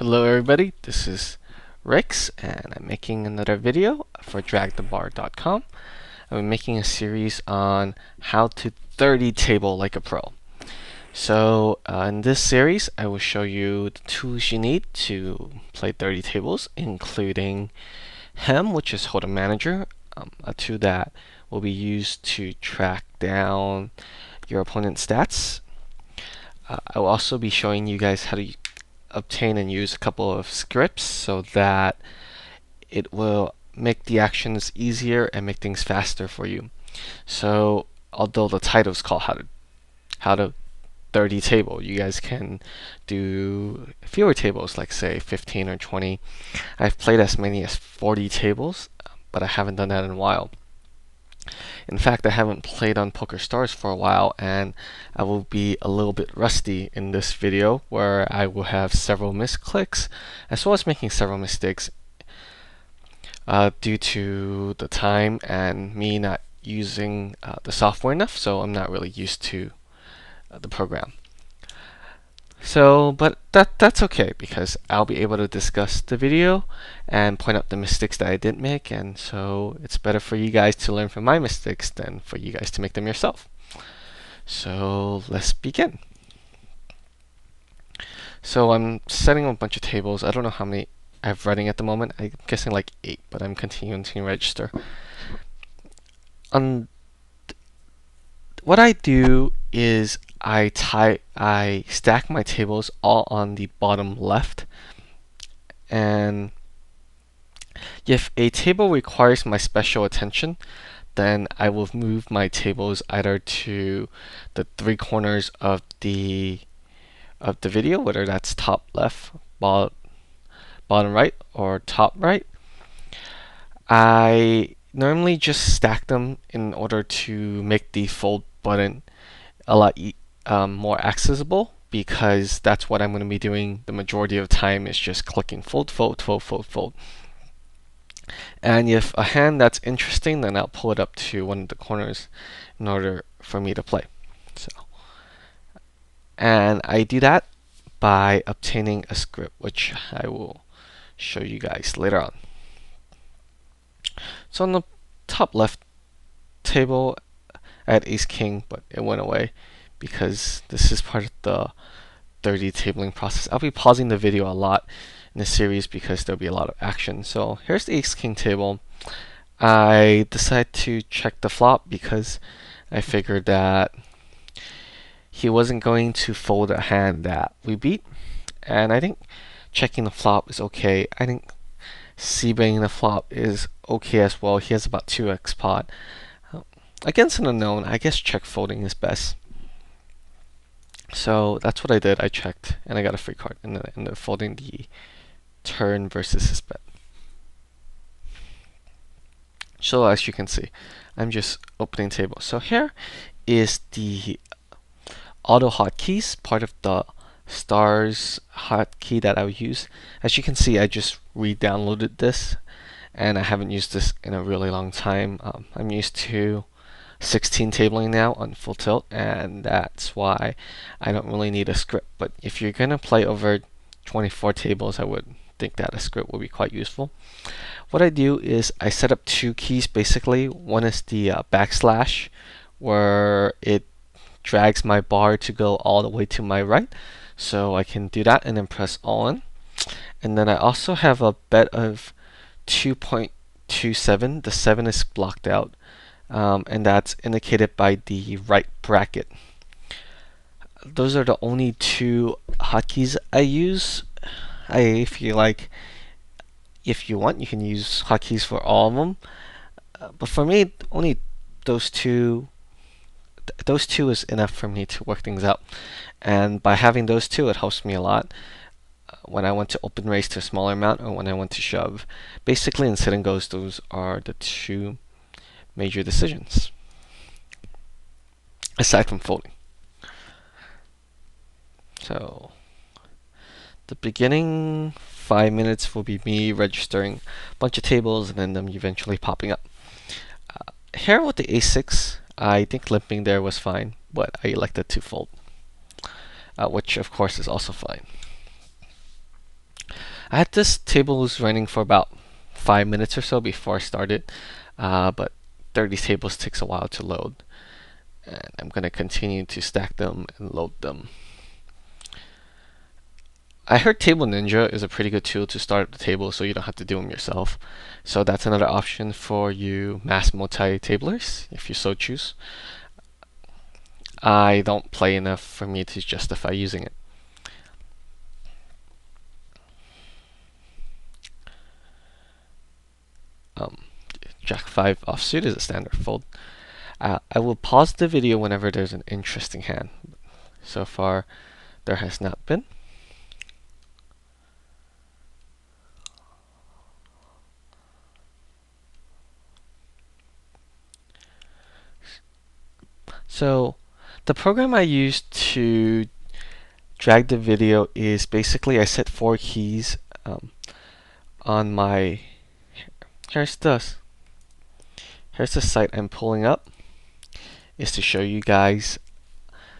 Hello everybody, this is Rex and I'm making another video for DragTheBar.com. I'm making a series on how to 30 table like a pro. So in this series I will show you the tools you need to play 30 tables, including Hem, which is Holdem Manager, a tool that will be used to track down your opponent's stats. I will also be showing you guys how to obtain and use a couple of scripts so that it will make the actions easier and make things faster for you. So although the title is called how to 30 table, you guys can do fewer tables, like say 15 or 20. I've played as many as 40 tables, but I haven't done that in a while. In fact, I haven't played on Poker Stars for a while, and I will be a little bit rusty in this video where I will have several misclicks as well as making several mistakes due to the time and me not using the software enough, so I'm not really used to the program. So, but that's okay because I'll be able to discuss the video and point out the mistakes that I didn't make, and so it's better for you guys to learn from my mistakes than for you guys to make them yourself. So let's begin. So I'm setting up a bunch of tables. I don't know how many I have running at the moment. I'm guessing like 8, but I'm continuing to register. What I do is I stack my tables all on the bottom left, and if a table requires my special attention, then I will move my tables either to the 3 corners of the video, whether that's top left, bottom right, or top right. I normally just stack them in order to make the fold button a lot more accessible, because that's what I'm going to be doing the majority of the time, is just clicking fold, fold, fold, fold, fold. And if a hand that's interesting, then I'll pull it up to one of the corners in order for me to play. So, and I do that by obtaining a script, which I will show you guys later on. So on the top left table, I had ace king, but it went away because this is part of the 30 tabling process. I'll be pausing the video a lot in this series because there'll be a lot of action. So here's the ace king table. I decided to check the flop because I figured that he wasn't going to fold a hand that we beat, and I think checking the flop is okay. I think c-betting the flop is okay as well. He has about 2x pot. Against an unknown, I guess check folding is best. So that's what I did. I checked and I got a free card, and then I ended up folding the turn versus his bet. So as you can see, I'm just opening table. So here is the auto hotkeys, part of the stars hotkey that I would use. As you can see, I just re-downloaded this, and I haven't used this in a really long time. I'm used to 16 tabling now on full tilt, and that's why I don't really need a script. But if you're gonna play over 24 tables, I would think that a script would be quite useful. What I do is I set up 2 keys basically. One is the backslash, where it drags my bar to go all the way to my right, so I can do that and then press all in. And then I also have a bet of 2.27. The 7 is blocked out, and that's indicated by the right bracket. Those are the only 2 hotkeys I use. If you want, you can use hotkeys for all of them, but for me, only those two is enough for me to work things out. And by having those 2, it helps me a lot when I want to open raise to a smaller amount or when I want to shove. Basically, in sit and goes, those are the 2 major decisions, aside from folding. So the beginning 5 minutes will be me registering a bunch of tables and then them eventually popping up. Here with the a6, I think limping there was fine, but I elected to fold, which of course is also fine. I had this table was running for about 5 minutes or so before I started, but 30 tables takes a while to load. And I'm going to continue to stack them and load them. I heard Table Ninja is a pretty good tool to start up the table so you don't have to do them yourself. So that's another option for you mass multi-tablers, if you so choose. I don't play enough for me to justify using it. Jack 5 offsuit is a standard fold. I will pause the video whenever there's an interesting hand. So far, there has not been. So, the program I use to drag the video is basically I set 4 keys on my. Here's the site I'm pulling up, is to show you guys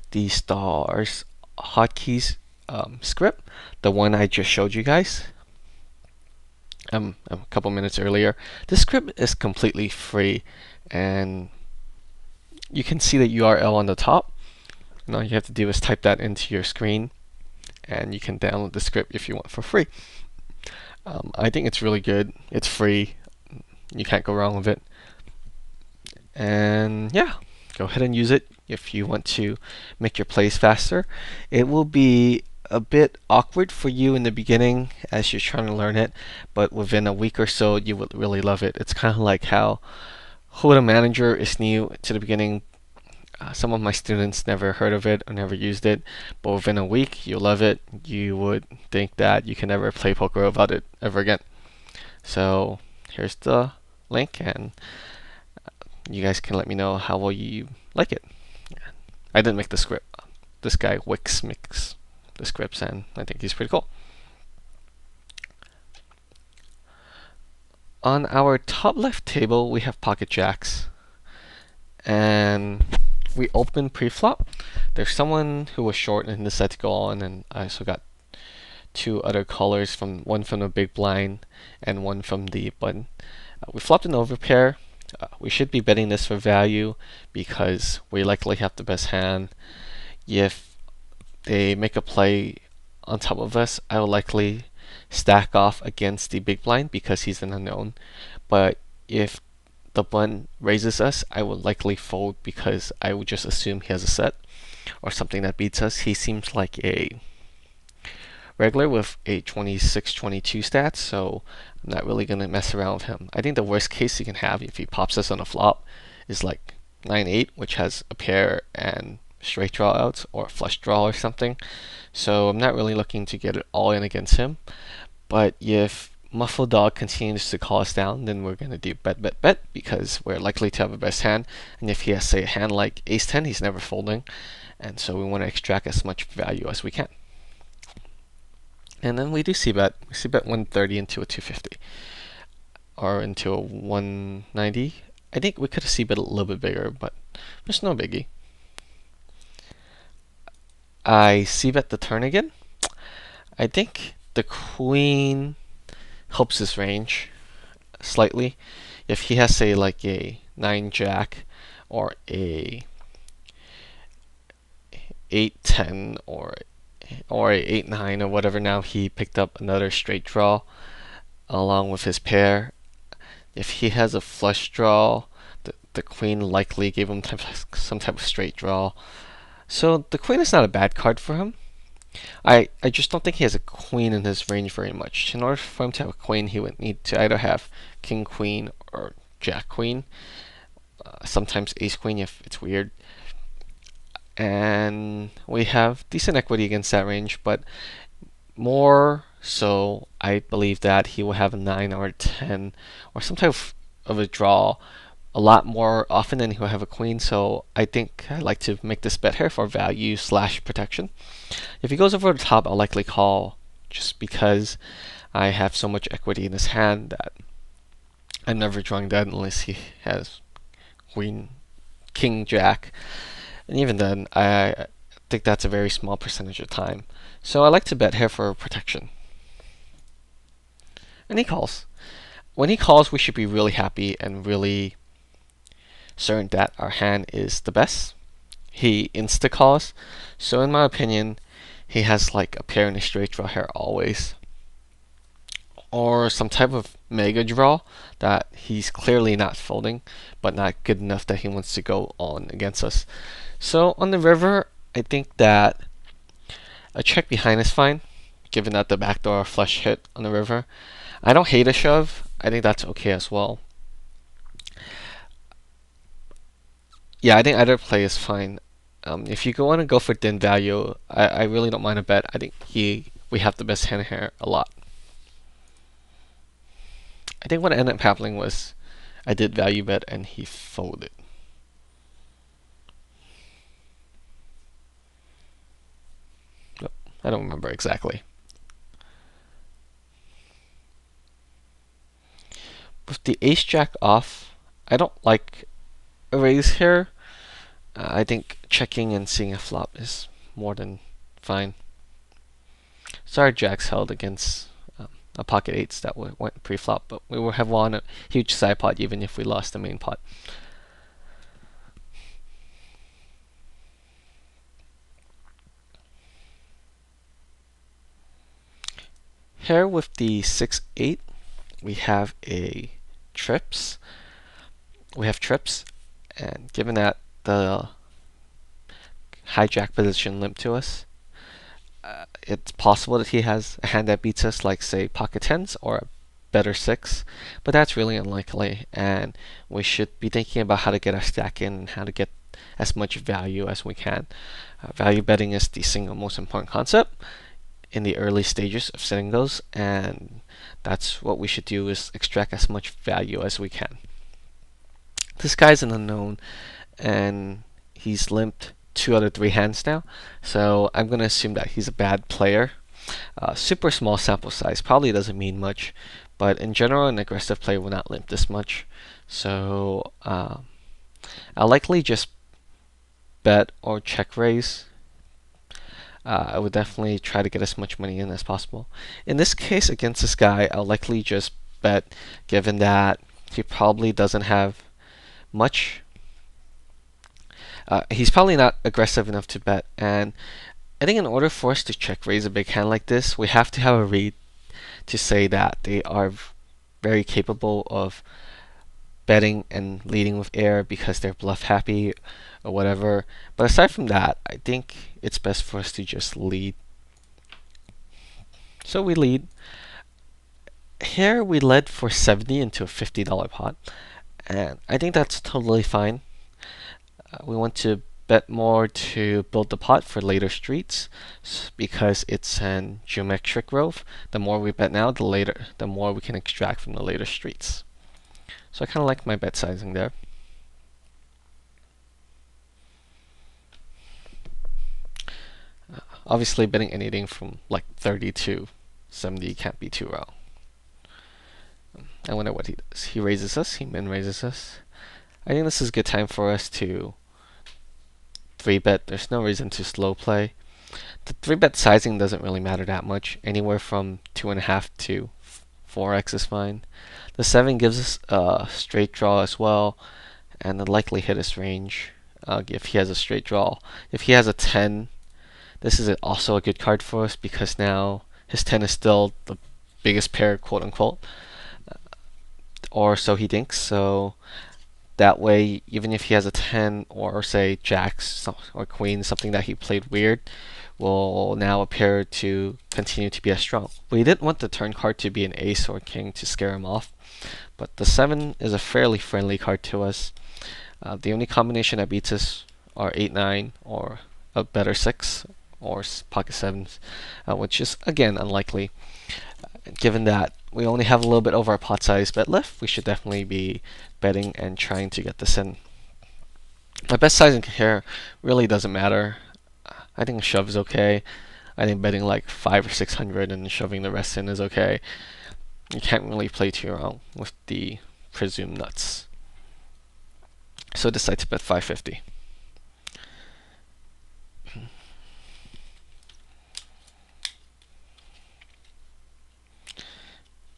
the stars hotkeys script, the one I just showed you guys a couple minutes earlier. This script is completely free, and you can see the URL on the top. And all you have to do is type that into your screen, and you can download the script if you want for free. I think it's really good. It's free. You can't go wrong with it. And yeah, go ahead and use it if you want to make your plays faster. It will be a bit awkward for you in the beginning as you're trying to learn it, but within a week or so you will really love it. It's kind of like how Holdem Manager is new to the beginning. Some of my students never heard of it or never used it, but within a week you'll love it. You would think that you can never play poker without it ever again. So here's the link, and you guys can let me know how well you like it. I didn't make the script. This guy Wix makes the scripts, and I think he's pretty cool. On our top left table, we have pocket jacks, and we open pre-flop. There's someone who was short and decided to go on, and I also got 2 other callers, one from the big blind and one from the button. We flopped an overpair. We should be betting this for value because we likely have the best hand. If they make a play on top of us, I will likely stack off against the big blind because he's an unknown. But if the button raises us, I will likely fold because I would just assume he has a set or something that beats us. He seems like a regular with a 26-22 stats, so I'm not really going to mess around with him. I think the worst case he can have if he pops us on a flop is like 9-8, which has a pair and straight draw outs or flush draw or something. So I'm not really looking to get it all in against him. But if Muffled Dog continues to call us down, then we're going to do bet, bet, bet because we're likely to have a best hand. And if he has, say, a hand like Ace-10, he's never folding. And so we want to extract as much value as we can. And then we do c-bet. We c-bet 130 into a 250. Or into a 190. I think we could have c-bet a little bit bigger, but there's no biggie. I c-bet the turn again. I think the queen helps his range slightly. If he has, say, like a 9-jack or a 8-10 or a 8-9 or whatever, now he picked up another straight draw along with his pair. If he has a flush draw, the queen likely gave him some type of straight draw. So the queen is not a bad card for him. I just don't think he has a queen in his range very much. In order for him to have a queen, he would need to either have king queen or jack queen. Sometimes ace queen if it's weird. And we have decent equity against that range, but more so I believe that he will have a 9 or a 10 or some type of a draw a lot more often than he'll have a queen. So I think I like to make this bet here for value / protection. If he goes over the top, I'll likely call just because I have so much equity in his hand that I'm never drawing that unless he has queen, king, jack. And even then, I think that's a very small percentage of time. So I like to bet here for protection. and he calls. When he calls, we should be really happy and really certain that our hand is the best. He insta calls, so in my opinion, he has like a pair in a straight draw here always, or some type of mega draw that he's clearly not folding, but not good enough that he wants to go on against us. So on the river, I think that a check behind is fine, given that the backdoor flush hit on the river. I don't hate a shove. I think that's okay as well. Yeah, I think either play is fine. If you want to go for thin value, I really don't mind a bet. I think we have the best hand here a lot. I think what ended up happening was I did value bet and he folded. Nope, I don't remember exactly. With the ace jack off, I don't like a raise here. I think checking and seeing a flop is more than fine. Sorry, jacks held against a pocket eights that went pre-flop, but we would have won a huge side pot even if we lost the main pot. Here with the 6-8, we have a trips. We have trips, and given that the hijack position limped to us, it's possible that he has a hand that beats us, like say pocket tens or a better six, but that's really unlikely, and we should be thinking about how to get our stack in and how to get as much value as we can. Value betting is the single most important concept in the early stages of setting those, and that's what we should do, is extract as much value as we can. This guy's an unknown, and he's limped 2 out of 3 hands now, so I'm going to assume that he's a bad player. Super small sample size probably doesn't mean much, but in general, an aggressive player will not limp this much. So I'll likely just bet or check raise. I would definitely try to get as much money in as possible. In this case, against this guy, I'll likely just bet, given that he probably doesn't have much. He's probably not aggressive enough to bet, and I think in order for us to check raise a big hand like this, we have to have a read to say that they are very capable of betting and leading with air because they're bluff happy or whatever. But aside from that, I think it's best for us to just lead. So we lead. Here we led for 70 into a $50 pot, and I think that's totally fine. We want to bet more to build the pot for later streets because it's an geometric growth. The more we bet now, the more we can extract from the later streets. So I kind of like my bet sizing there. Obviously, betting anything from like 30 to 70 can't be too wrong. I wonder what he does. He raises us, he min raises us. I think this is a good time for us to 3-bet. There's no reason to slow play. The 3-bet sizing doesn't really matter that much. Anywhere from 2.5 to 4x is fine. The 7 gives us a straight draw as well, and the likely hit is range if he has a straight draw. If he has a 10, this is also a good card for us because now his 10 is still the biggest pair, quote unquote, or so he thinks. So that way, even if he has a 10 or say jacks or queens, something that he played weird, will now appear to continue to be as strong. We didn't want the turn card to be an ace or king to scare him off, but the 7 is a fairly friendly card to us. The only combination that beats us are 8-9 or a better 6 or pocket 7s, which is again unlikely. Given that we only have a little bit over our pot size bet left, we should definitely be betting and trying to get this in. My best sizing here really doesn't matter. I think a shove is okay. I think betting like 500 or 600 and shoving the rest in is okay. You can't really play too wrong with the presumed nuts. So decide to bet 550.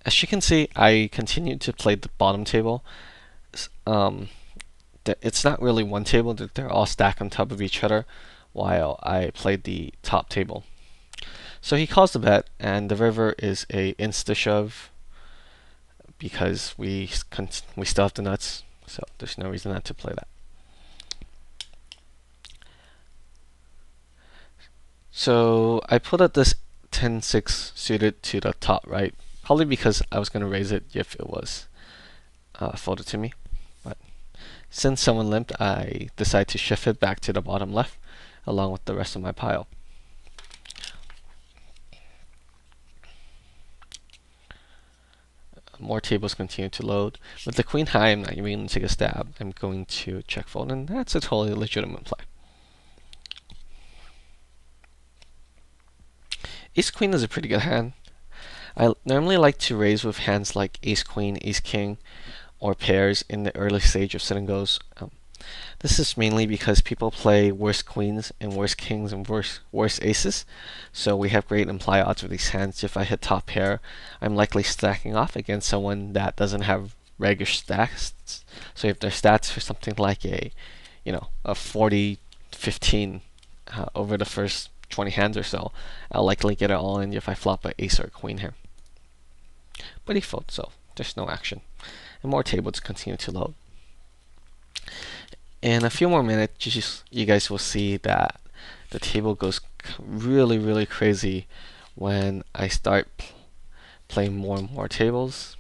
As you can see, I continued to play the bottom table. Um, it's not really one table, they're all stacked on top of each other while I played the top table. So he calls the bet, and the river is a insta shove because we still have the nuts, so there's no reason not to play that. So I put up this 10-6 suited to the top right, probably because I was going to raise it if it was folded to me. But since someone limped, I decided to shift it back to the bottom left along with the rest of my pile. More tables continue to load. With the queen high, I'm not even going to take a stab. I'm going to check fold, and that's a totally legitimate play. Ace queen is a pretty good hand. I normally like to raise with hands like ace queen, ace king, or pairs in the early stage of sit and goes. This is mainly because people play worse queens and worse kings and worse aces, so we have great implied odds with these hands. If I hit top pair, I'm likely stacking off against someone that doesn't have regular stacks. So if their stats are something like a 40-15 over the first 20 hands or so, I'll likely get it all in if I flop an ace or a queen here. But he folds, so there's no action. And more tables continue to load. In a few more minutes, you guys will see that the table goes really, really crazy when I start playing more and more tables.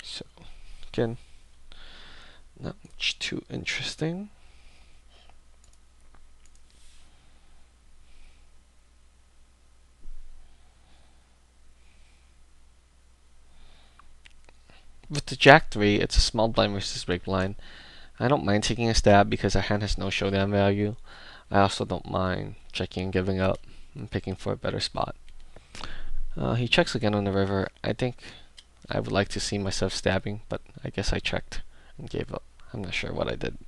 So again, not much too interesting. With the Jack 3, it's a small blind versus big blind. I don't mind taking a stab because our hand has no showdown value. I also don't mind checking and giving up and picking for a better spot. He checks again on the river. I think I would like to see myself stabbing, but I guess I checked and gave up. I'm not sure what I did.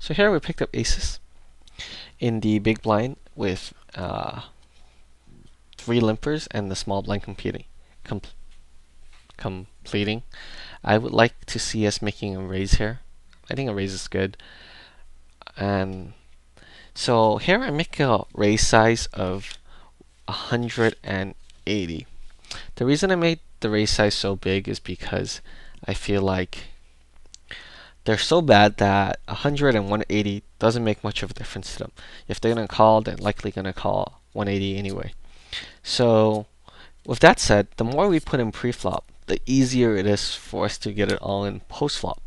So here we picked up aces in the big blind with 3 limpers and the small blind completing. I would like to see us making a raise here. I think a raise is good. And so here I make a raise size of 180. The reason I made the raise size so big is because I feel like they're so bad that 100 and 180 doesn't make much of a difference to them. If they're going to call, they're likely going to call 180 anyway. So with that said, the more we put in pre-flop, the easier it is for us to get it all in post-flop.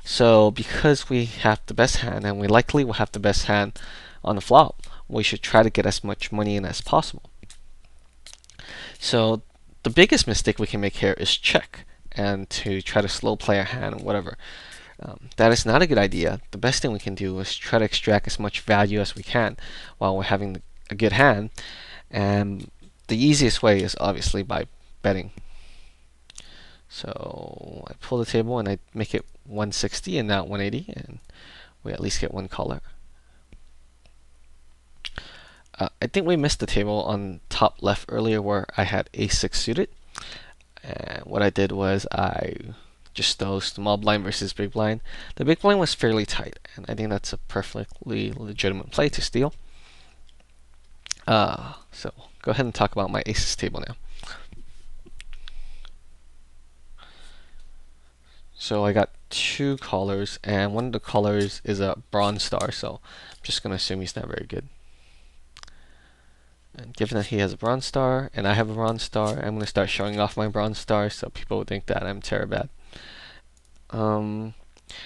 So because we have the best hand, and we likely will have the best hand on the flop, we should try to get as much money in as possible. So the biggest mistake we can make here is check, and to try to slow play our hand or whatever. That is not a good idea. The best thing we can do is try to extract as much value as we can while we're having a good hand. And the easiest way is obviously by betting. So I pull the table and I make it 160 and not 180, and we at least get one caller. I think we missed the table on top left earlier where I had ace-6 suited. And what I did was I just stole small blind versus big blind. The big blind was fairly tight, and I think that's a perfectly legitimate play to steal. So go ahead and talk about my aces table now. So I got 2 callers, and one of the callers is a bronze star, so I'm just going to assume he's not very good. And given that he has a bronze star, and I have a bronze star, I'm going to start showing off my bronze star so people would think that I'm terrible bad.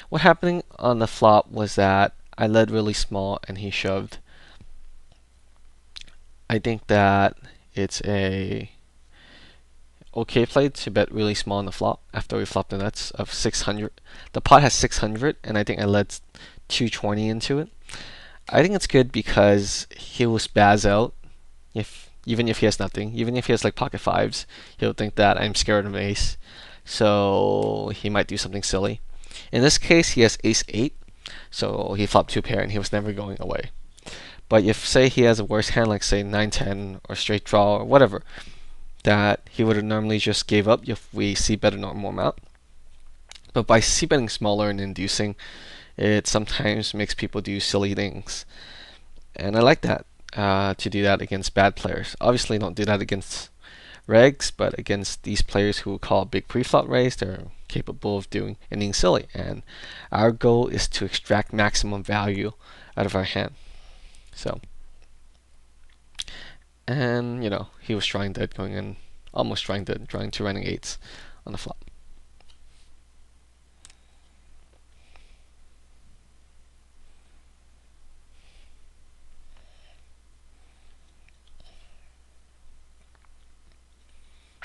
What happened on the flop was that I led really small and he shoved. I think that it's a okay play to bet really small on the flop after we flop the nuts of 600. The pot has 600 and I think I led 220 into it. I think it's good because he will spaz out even if he has nothing. Even if he has like pocket fives, he'll think that I'm scared of ace. So he might do something silly. In this case, he has ace 8. So he flopped 2 pair and he was never going away. But if say he has a worse hand like say 9-10 or straight draw or whatever, that he would have normally just gave up if we see bet a normal amount. But by c betting smaller and inducing, it sometimes makes people do silly things. And I like that, to do that against bad players. Obviously don't do that against regs, but against these players who call big pre-flop raise, they're capable of doing anything silly. And our goal is to extract maximum value out of our hand. So, and he was drawing dead going in, almost drawing dead, drawing 2 running 8s on the flop.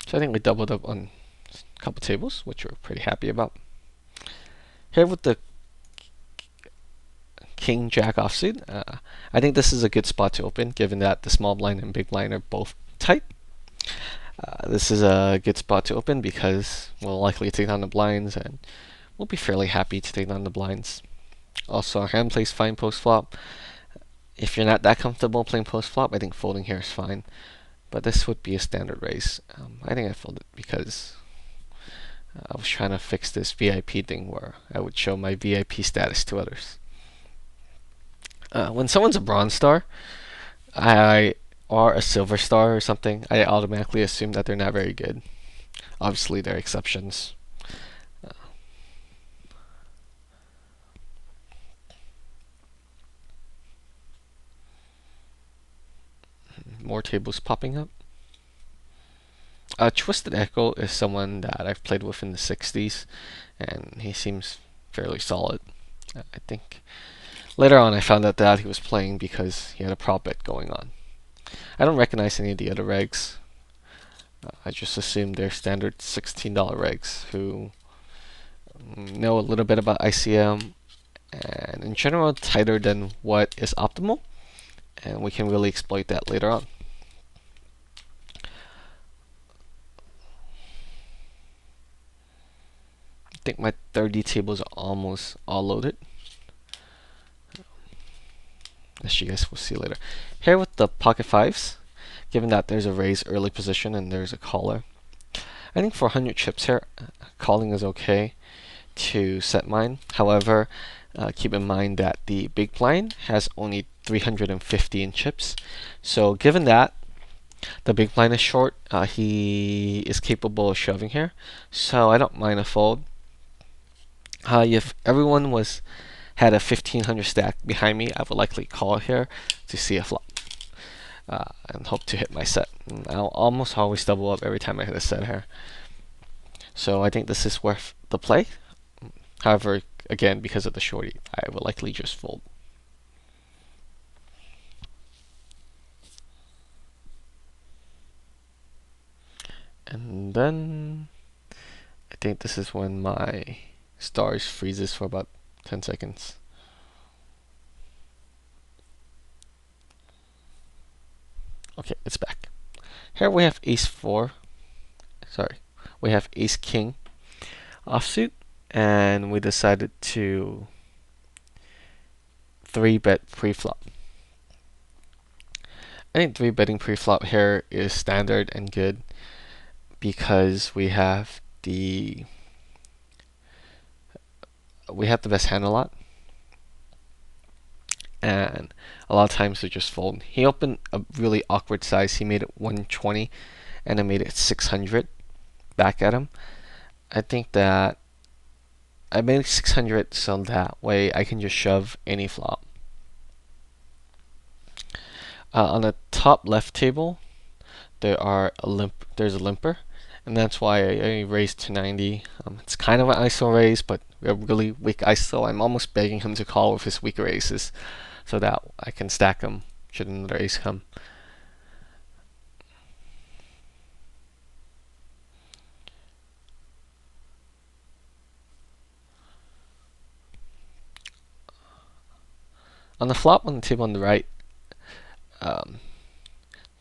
So I think we doubled up on a couple tables, which we're pretty happy about. Here with the King Jack offsuit, I think this is a good spot to open, given that the small blind and big blind are both tight. This is a good spot to open because we'll likely take down the blinds, and we'll be fairly happy to take down the blinds. Also, our hand plays fine post flop. If you're not that comfortable playing post flop, I think folding here is fine. But this would be a standard raise. I think I folded because I was trying to fix this VIP thing where I would show my VIP status to others. When someone's a bronze star, or a silver star or something, I automatically assume that they're not very good. Obviously, there are exceptions. More tables popping up. Twisted Echo is someone that I've played with in the 60s, and he seems fairly solid. I think later on I found out that he was playing because he had a prop bet going on. I don't recognize any of the other regs. I just assume they're standard $16 regs who know a little bit about ICM and in general tighter than what is optimal, and we can really exploit that later on. I think my 30 tables are almost all loaded, as you guys will see later. Here with the pocket fives, given that there's a raise early position and there's a caller, I think for 100 chips here, calling is okay to set mine. However, keep in mind that the big blind has only 350 in chips. So given that the big blind is short, he is capable of shoving here. So I don't mind a fold. If everyone had a 1500 stack behind me, I would likely call here to see a flop. And hope to hit my set. I'll almost always double up every time I hit a set here. So I think this is worth the play. However, again, because of the shorty, I will likely just fold. And then I think this is when my stars freezes for about 10 seconds. Okay, it's back. Here we have ace 4. Sorry, we have ace king offsuit, and we decided to 3-bet pre-flop. I think 3-betting pre-flop here is standard and good because we have the best hand a lot, and a lot of times they just fold. He opened a really awkward size. He made it 120 and I made it 600 back at him. I think that I made 600 so that way I can just shove any flop. On the top left table, there's a limper, and that's why I raised to 90. It's kind of an ISO raise, but a really weak ISO. I'm almost begging him to call with his weaker aces so that I can stack him should another ace come. On the flop on the table on the right, um,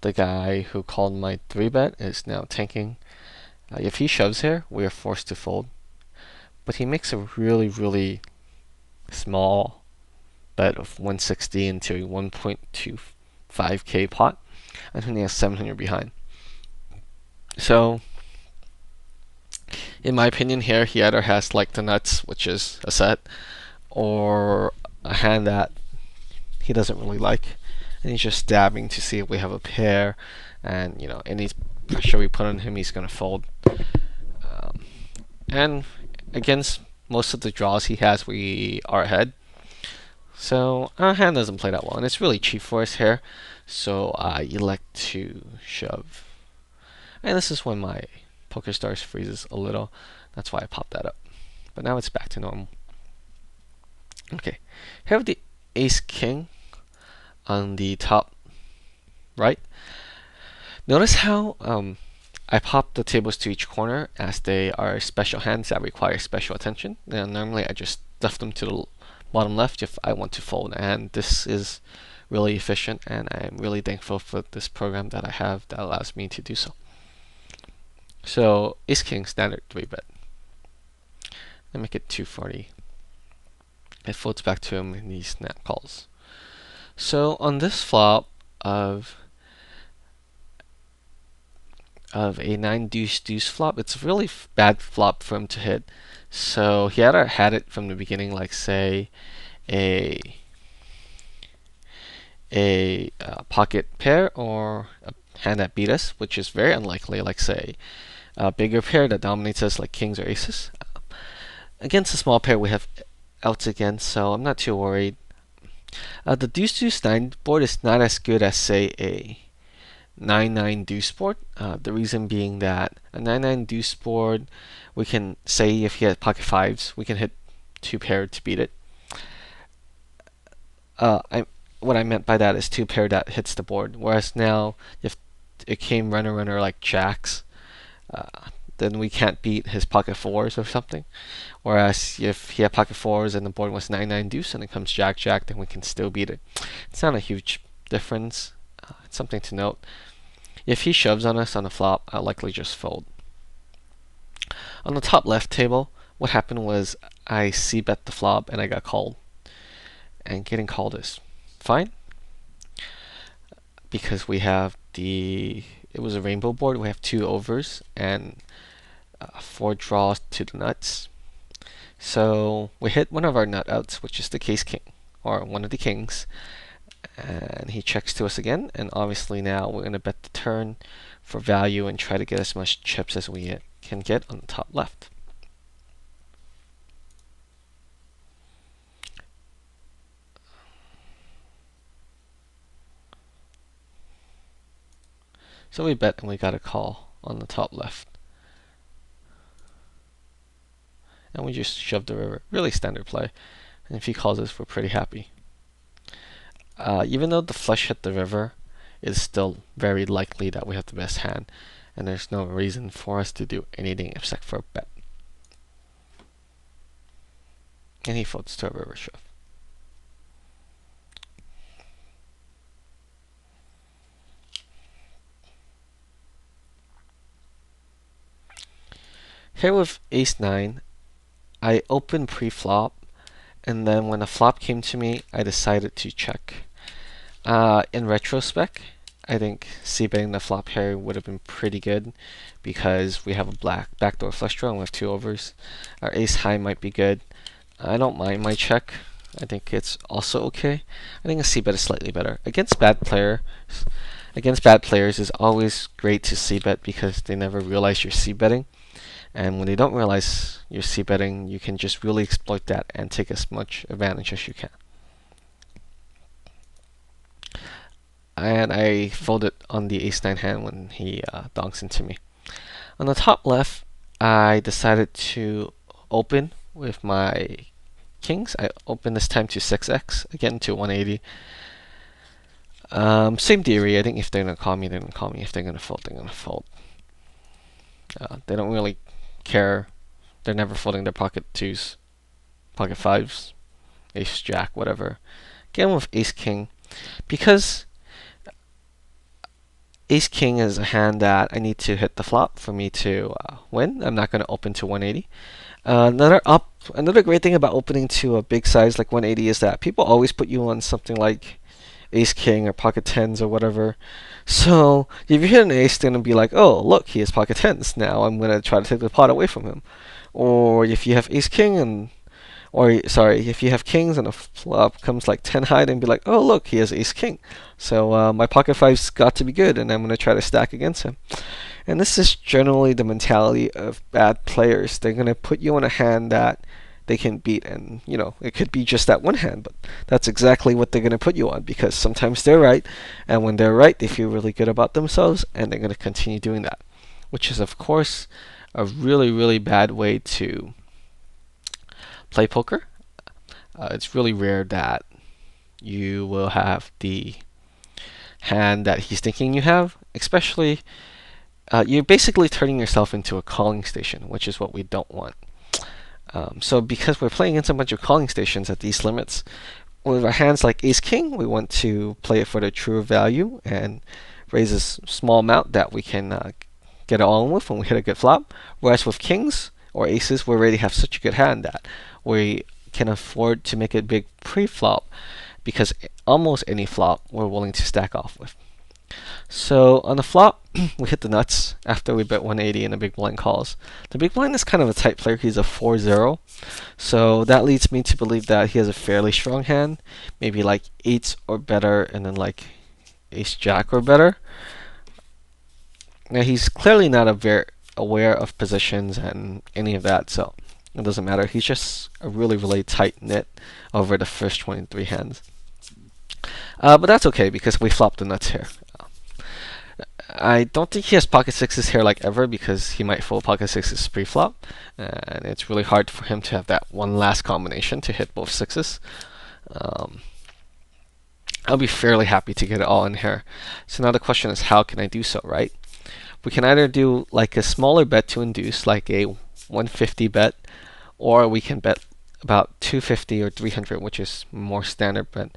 the guy who called my 3-bet is now tanking. If he shoves here, we are forced to fold. But he makes a really, really small bet of 160 into a 1.25k pot, and he has 700 behind. So, in my opinion, here he either has like the nuts, which is a set, or a hand that he doesn't really like, and he's just dabbing to see if we have a pair, and any pressure we put on him, he's gonna fold. And against most of the draws he has, we are ahead. So our hand doesn't play that well, and it's really cheap for us here. So I elect to shove. And this is when my Poker Stars freezes a little. That's why I popped that up. But now it's back to normal. Okay, here we have the Ace King on the top right. Notice how I pop the tables to each corner as they are special hands that require special attention. And normally I just stuff them to the bottom left if I want to fold, and this is really efficient, and I'm really thankful for this program that I have that allows me to do so. So Ace King standard 3-bet. I make it 240. It folds back to him and he snap calls. So on this flop of a 9 deuce deuce flop, it's a really bad flop for him to hit. So he either had it from the beginning, like say a pocket pair, or a hand that beat us, which is very unlikely, like say a bigger pair that dominates us, like kings or aces. Against a small pair, we have outs again, so I'm not too worried. The deuce deuce 9 board is not as good as say a 9-9 deuce board. The reason being that a 9-9 deuce board, we can say if he has pocket fives, we can hit 2 pair to beat it. What I meant by that is 2 pair that hits the board. Whereas now, if it came runner like jacks, then we can't beat his pocket fours or something. Whereas if he had pocket fours and the board was 9-9 deuce and it comes jack jack, then we can still beat it. It's not a huge difference. It's something to note. If he shoves on us on the flop, I'll likely just fold. On the top left table, what happened was I c-bet the flop and I got called. And getting called is fine, because we have it was a rainbow board. We have 2 overs and 4 draws to the nuts. So we hit one of our nut outs, which is the case king, or one of the kings, and he checks to us again, and obviously now we're going to bet the turn for value and try to get as much chips as we can get on the top left. So we bet and we got a call on the top left. And we just shove the river. Really standard play. And if he calls us, we're pretty happy. Even though the flush hit the river, it's still very likely that we have the best hand. And there's no reason for us to do anything except for a bet. And he folds to a river shove. Here with ace-9, I opened pre-flop, and then when the flop came to me, I decided to check. In retrospect, I think c-betting the flop here would have been pretty good, because we have a black backdoor flush draw and we have 2 overs. Our ace-high might be good. I don't mind my check. I think it's also okay. I think a c-bet is slightly better. Against bad players is always great to c-bet because they never realize you're c-betting. And when they don't realize you're c-betting, you can just really exploit that and take as much advantage as you can. And I folded on the ace-9 hand when he donks into me. On the top left, I decided to open with my kings. I open this time to 6x, again to 180. Same theory. I think if they're gonna call me, they're gonna call me. If they're gonna fold, they're gonna fold. They don't really care. They're never folding their pocket twos, pocket fives, ace jack, whatever. Again with ace king, because ace king is a hand that I need to hit the flop for me to win. I'm not gonna open to 180. Another great thing about opening to a big size like 180 is that people always put you on something like ace king or pocket tens or whatever. So if you hit an ace, they're gonna be like, oh look, he has pocket tens. Now I'm gonna try to take the pot away from him. Or if you have ace king and if you have kings and a flop comes like 10 high, then be like, oh look, he has ace king. So my pocket five's got to be good, and I'm gonna try to stack against him. And this is generally the mentality of bad players. They're gonna put you in a hand that they can beat, and it could be just that one hand, but that's exactly what they're gonna put you on, because sometimes they're right, and when they're right, they feel really good about themselves, and they're gonna continue doing that, which is of course a really, really bad way to play poker. It's really rare that you will have the hand that he's thinking you have, especially you're basically turning yourself into a calling station, which is what we don't want. So because we're playing against a bunch of calling stations at these limits, with our hands like ace king, we want to play it for the true value and raise a small amount that we can get it all in with when we hit a good flop. Whereas with kings or aces, we already have such a good hand that we can afford to make a big pre-flop, because almost any flop we're willing to stack off with. So on the flop, we hit the nuts after we bet 180 and the big blind calls. The big blind is kind of a tight player. He's a 4-0. So that leads me to believe that he has a fairly strong hand, maybe like 8s or better, and then like ace jack or better. Now he's clearly not very aware of positions and any of that, so it doesn't matter. He's just a really, really tight knit over the first 23 hands. But that's okay, because we flopped the nuts here. I don't think he has pocket sixes here like ever, because he might fold pocket sixes pre-flop, and it's really hard for him to have that one last combination to hit both sixes. I'll be fairly happy to get it all in here. So now the question is, how can I do so, right? We can either do like a smaller bet to induce, like a 150 bet, or we can bet about 250 or 300, which is more standard bet.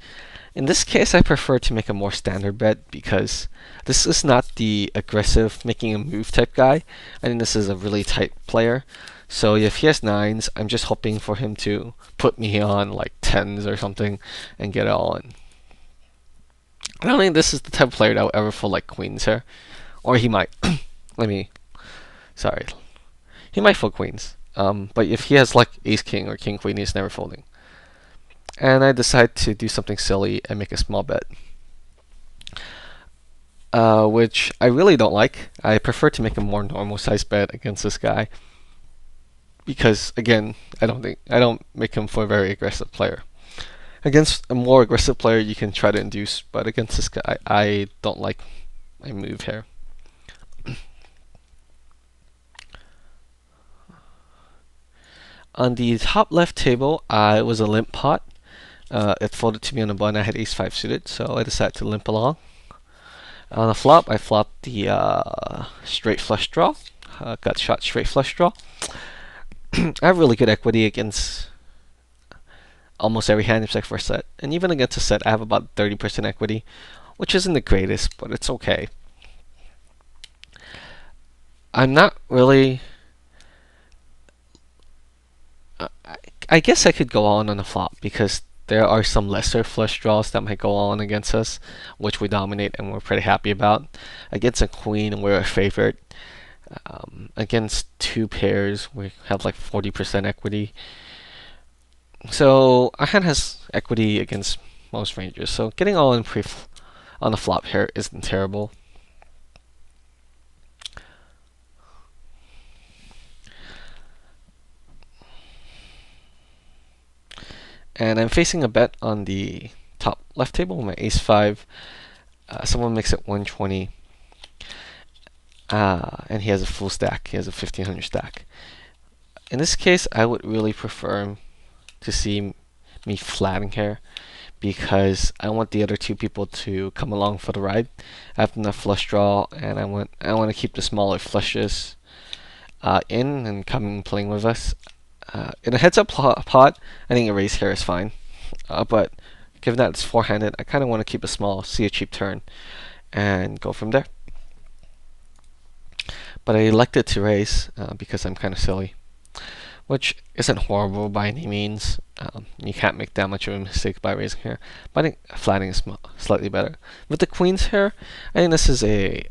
In this case, I prefer to make a more standard bet, because this is not the aggressive making a move type guy. I think this is a really tight player. So if he has 9s, I'm just hoping for him to put me on like 10s or something and get it all in. I don't think this is the type of player that will ever fold like queens here. Or he might. Sorry. He might fold queens. But if he has like ace king or king queen, he's never folding. And I decide to do something silly and make a small bet, which I really don't like. I prefer to make a more normal size bet against this guy, because again, I don't make him for a very aggressive player. Against a more aggressive player, you can try to induce, but against this guy, I don't like my move here. On the top left table, it was a limp pot. It folded to me on the button. I had ace-5 suited, so I decided to limp along. On the flop, I flopped the straight flush draw. Got shot straight flush draw. I have really good equity against almost every hand except for a set. And even against a set, I have about 30% equity, which isn't the greatest, but it's okay. I'm not really... I guess I could go on the flop, because there are some lesser flush draws that might go on against us, which we dominate and we're pretty happy about. Against a queen, we're a favorite. Against two pairs, we have like 40% equity. So our hand has equity against most ranges. So getting all in on the flop here isn't terrible. And I'm facing a bet on the top left table with my ace-5. Someone makes it 120. and he has a full stack. He has a 1500 stack. In this case, I would really prefer to see me flatting here because I want the other two people to come along for the ride. I have enough flush draw, and I want to keep the smaller flushes in and coming playing with us. In a heads-up pot, I think a raise here is fine, but given that it's four-handed, I kind of want to keep it small, see a cheap turn, and go from there. But I elected to raise because I'm kind of silly, which isn't horrible by any means. You can't make that much of a mistake by raising here, but I think flatting is slightly better. With the queens here, I think this is a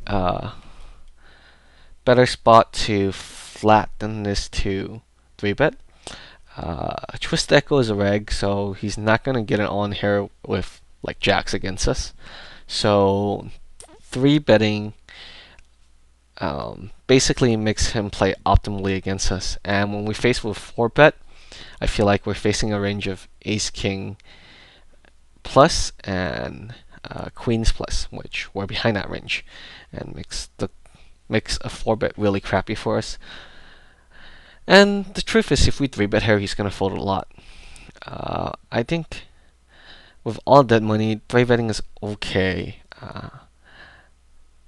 better spot to flat than this to 3-bet. Twist Echo is a reg, so he's not going to get it on here with like jacks against us. So 3-betting basically makes him play optimally against us. And when we face with 4-bet, I feel like we're facing a range of Ace King plus and Queens plus, which we're behind that range, and makes a 4-bet really crappy for us. And the truth is, if we 3-bet here, he's going to fold a lot. I think with all that money, 3-betting is okay.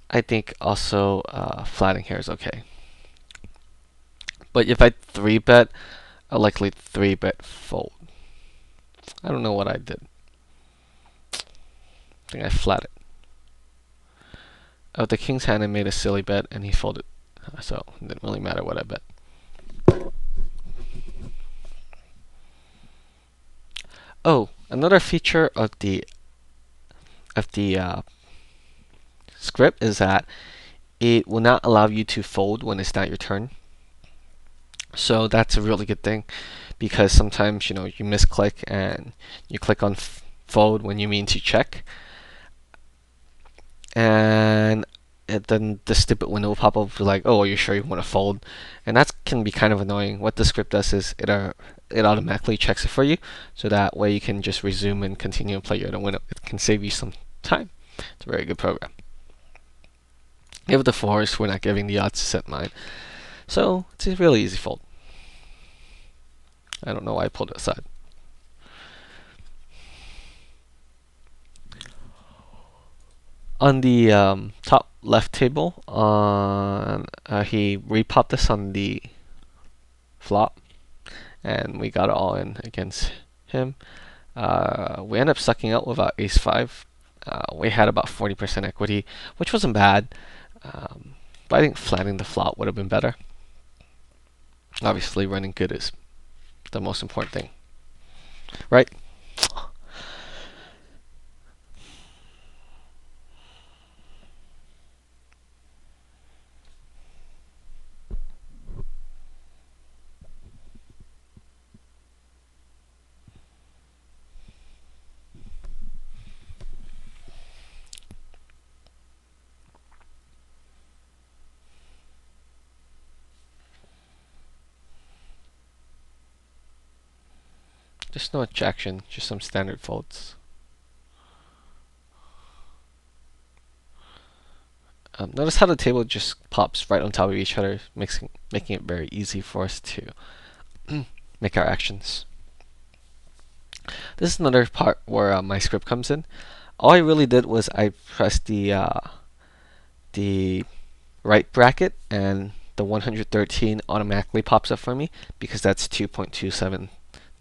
I think also flatting here is okay. But if I 3-bet, I'll likely 3-bet fold. I don't know what I did. I think I flatted. With the king's hand, I made a silly bet, and he folded. So it didn't really matter what I bet. Oh, another feature of the script is that it will not allow you to fold when it's not your turn. So that's a really good thing, because sometimes you misclick and you click on fold when you mean to check, and then the stupid window will pop up like, oh, are you sure you want to fold? And that can be kind of annoying. What the script does is it automatically checks it for you, so that way you can just resume and continue to play your other window. It can save you some time. It's a very good program. Give the fours, we're not giving the odds to set mine. So it's a really easy fold. I don't know why I pulled it aside. On the top left table, he repopped this on the flop, and we got it all in against him. We ended up sucking out without ace-5. We had about 40% equity, which wasn't bad, but I think flattening the flop would have been better. Obviously, running good is the most important thing, right? Just no ejection, just some standard folds. Notice how the table just pops right on top of each other, making it very easy for us to make our actions. This is another part where my script comes in. All I really did was I pressed the right bracket, and the 113 automatically pops up for me because that's 2.27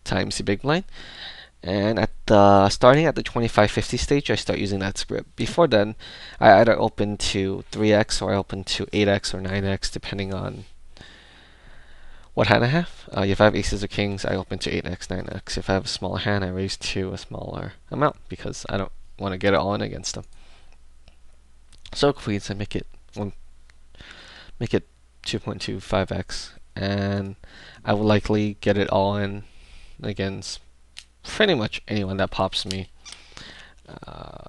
times the big blind. And starting at the 2550 stage, I start using that script. Before then, I either open to 3x or I open to 8x or 9x, depending on what hand I have. If I have aces or kings, I open to 8x, 9x. If I have a smaller hand, I raise to a smaller amount because I don't want to get it all in against them. So queens, I make it 2.25x, and I will likely get it all in against pretty much anyone that pops me,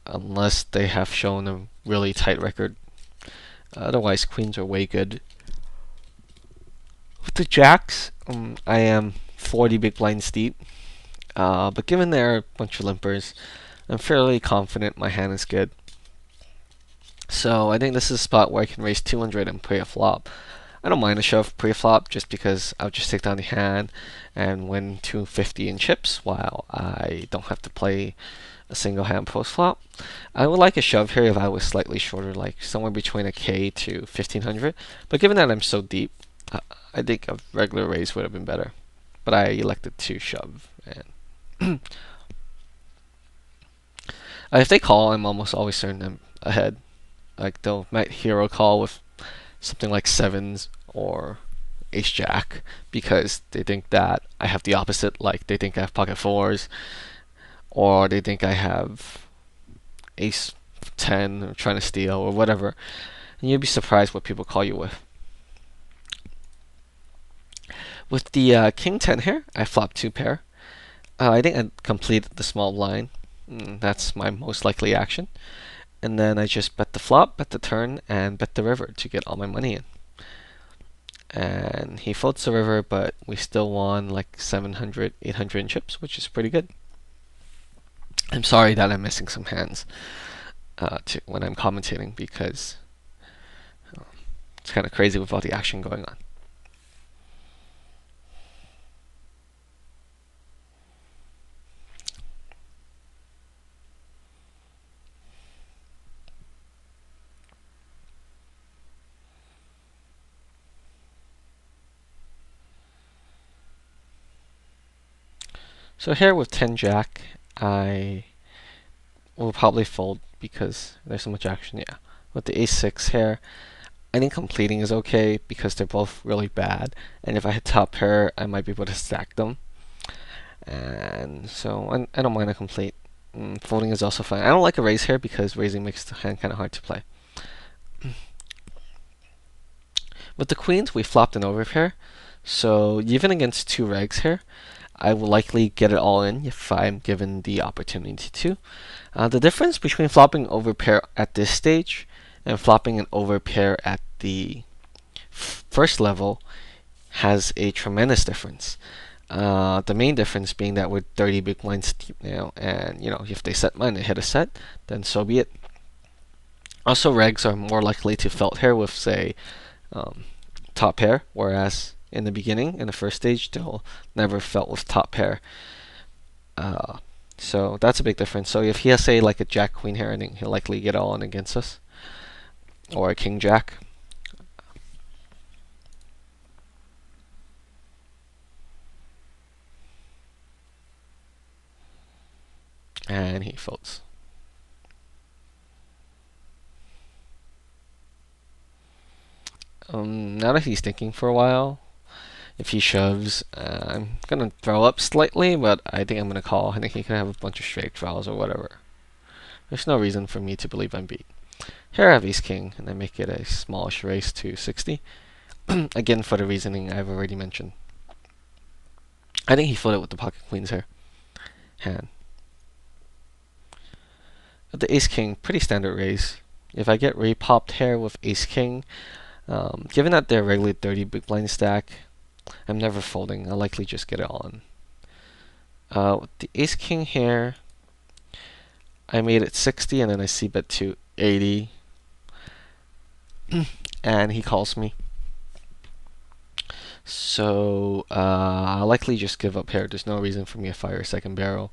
unless they have shown a really tight record. Otherwise, queens are way good. With the jacks, I am 40 big blinds deep, but given there are a bunch of limpers, I'm fairly confident my hand is good. So I think this is a spot where I can raise 200 and play a flop. I don't mind a shove pre-flop just because I'll just take down the hand and win 250 in chips while I don't have to play a single hand post-flop. I would like a shove here if I was slightly shorter, like somewhere between a K to 1500. But given that I'm so deep, I think a regular raise would have been better. But I elected to shove. And if they call, I'm almost always turning them ahead. Like they'll might hero call with something like sevens or ace jack because they think that I have the opposite, like they think I have pocket fours, or they think I have ace 10 or trying to steal or whatever. And you'd be surprised what people call you with. With the king 10 here, I flopped 2 pair. I think I completed the small blind. That's my most likely action. And then I just bet the flop, bet the turn, and bet the river to get all my money in. And he folds the river, but we still won like 700, 800 in chips, which is pretty good. I'm sorry that I'm missing some hands when I'm commentating because it's kind of crazy with all the action going on. So here with 10 jack, I will probably fold because there's so much action. Yeah. With the ace 6 here, I think completing is okay because they're both really bad. And if I hit top pair, I might be able to stack them. And so I don't mind a complete. Folding is also fine. I don't like a raise here because raising makes the hand kind of hard to play. With the queens, we flopped an overpair. So even against 2 regs here, I will likely get it all in if I'm given the opportunity to. The difference between flopping overpair at this stage and flopping an overpair at the first level has a tremendous difference. The main difference being that we're 30 big blinds deep now, and if they set mine and hit a set, then so be it. Also, regs are more likely to felt here with, say, top pair, whereas in the beginning, in the first stage, they'll never felt with top pair. So that's a big difference. So if he has, say, like a jack queen here, I think he'll likely get all in against us, or a king jack. And he folds. Now that he's thinking for a while, if he shoves, I'm gonna throw up slightly, but I think I'm gonna call. I think he can have a bunch of straight draws or whatever. There's no reason for me to believe I'm beat. Here I have ace king, and I make it a smallish raise to 60. Again, for the reasoning I've already mentioned. I think he folded with the pocket queens here. Hand. With the ace king, pretty standard raise. If I get re-popped here with ace king, given that they're regularly 30 big blind stack, I'm never folding. I'll likely just get it on. With the ace king here, I made it 60 and then I c-bet to 80. And he calls me. So I'll likely just give up here. There's no reason for me to fire a second barrel.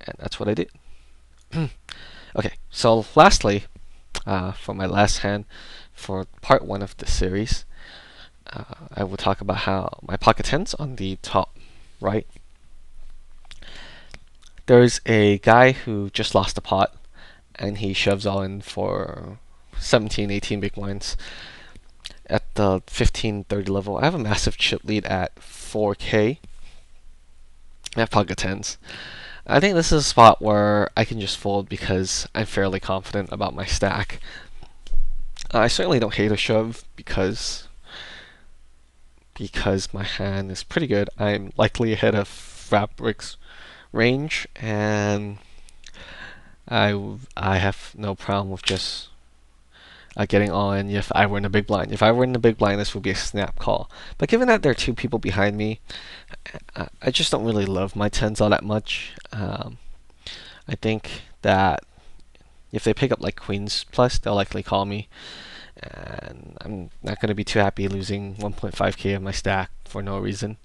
And that's what I did. Okay, so lastly, for my last hand, for part 1 of this series, I will talk about how my pocket tens on the top right. There's a guy who just lost a pot, and he shoves all in for 17, 18 big blinds. At the 15, 30 level, I have a massive chip lead at 4K. I have pocket tens. I think this is a spot where I can just fold because I'm fairly confident about my stack. I certainly don't hate a shove because my hand is pretty good. I'm likely ahead of Fabric's range, and I have no problem with just getting all in if I were in the big blind. If I were in the big blind, this would be a snap call. But given that there are 2 people behind me, I just don't really love my tens all that much. I think that, If they pick up like queens plus, they'll likely call me, and I'm not going to be too happy losing 1.5k of my stack for no reason.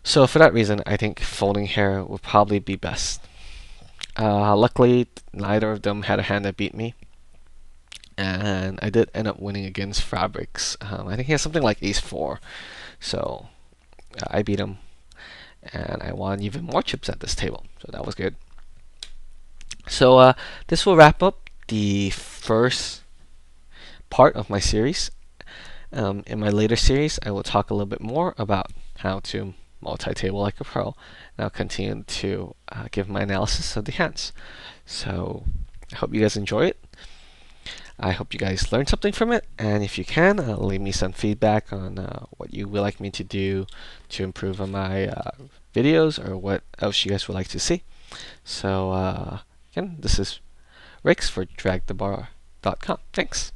So for that reason, I think folding here would probably be best. Luckily, neither of them had a hand that beat me, and I did end up winning against Fabrics. I think he has something like ace-4, so I beat him, and I won even more chips at this table, so that was good. So this will wrap up the first part of my series. In my later series, I will talk a little bit more about how to multi-table like a pro, and I'll continue to give my analysis of the hands. So I hope you guys enjoy it. I hope you guys learned something from it, and if you can, leave me some feedback on what you would like me to do to improve on my videos, or what else you guys would like to see. So again, this is Rix for DragTheBar.com. Thanks.